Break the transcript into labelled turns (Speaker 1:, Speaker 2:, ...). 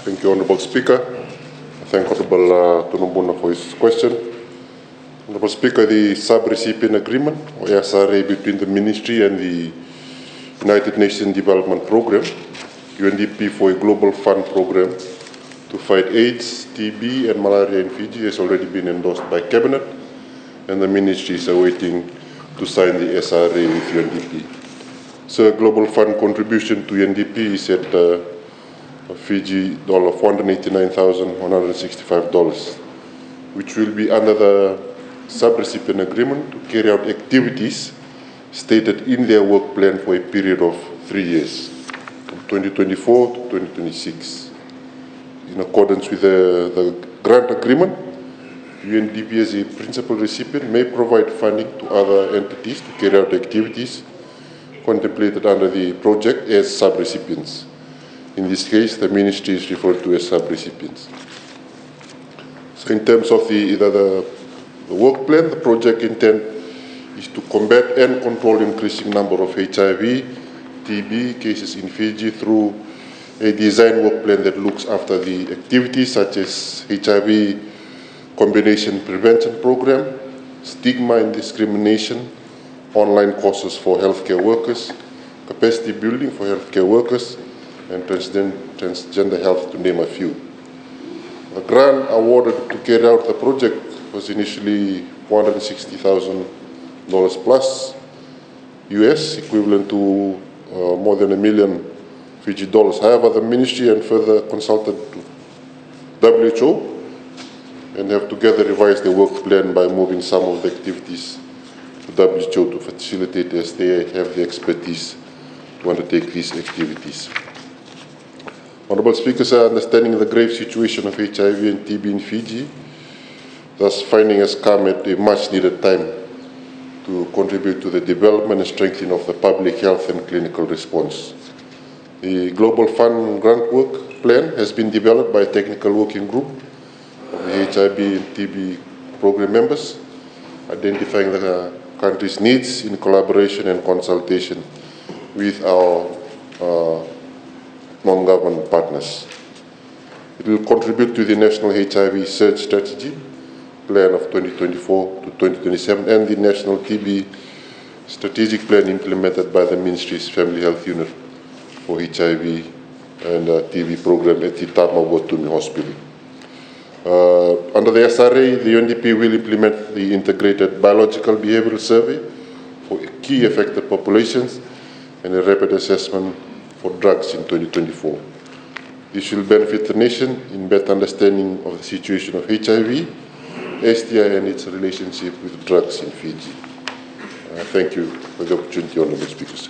Speaker 1: Thank you, Honourable Speaker. I thank Honourable Tunumbuna for his question. Honourable Speaker, the Sub-Recipient Agreement, or SRA, between the Ministry and the United Nations Development Programme, UNDP, for a global fund program to fight AIDS, TB and malaria in Fiji has already been endorsed by Cabinet, and the Ministry is awaiting to sign the SRA with UNDP. So global fund contribution to UNDP is at Fiji $489,165, which will be under the sub-recipient agreement to carry out activities stated in their work plan for a period of 3 years, from 2024 to 2026. In accordance with the grant agreement, UNDP as a principal recipient may provide funding to other entities to carry out activities contemplated under the project as sub-recipients. In this case, the Ministry is referred to as sub-recipients. So in terms of the work plan, the project intent is to combat and control increasing number of HIV, TB cases in Fiji through a design work plan that looks after the activities such as HIV combination prevention program, stigma and discrimination, online courses for healthcare workers, capacity building for healthcare workers, and transgender health, to name a few. The grant awarded to carry out the project was initially $460,000 plus US, equivalent to more than $1 million Fiji dollars. However, the Ministry and further consulted WHO and have together revised the work plan by moving some of the activities to WHO to facilitate, as they have the expertise to undertake these activities. Honourable Speakers, understanding the grave situation of HIV and TB in Fiji, thus finding has come at a much needed time to contribute to the development and strengthening of the public health and clinical response. The Global Fund Grant Work Plan has been developed by a technical working group of the HIV and TB program members, identifying the country's needs in collaboration and consultation with our non-government partners. It will contribute to the National HIV Surge Strategy Plan of 2024 to 2027 and the National TB Strategic Plan implemented by the Ministry's Family Health Unit for HIV and TB program at the Tama Wotumi Hospital. Under the SRA, the UNDP will implement the integrated biological behavioral survey for key affected populations and a rapid assessment for drugs in 2024. This will benefit the nation in better understanding of the situation of HIV, STI and its relationship with drugs in Fiji. Thank you for the opportunity, Honourable Speakers.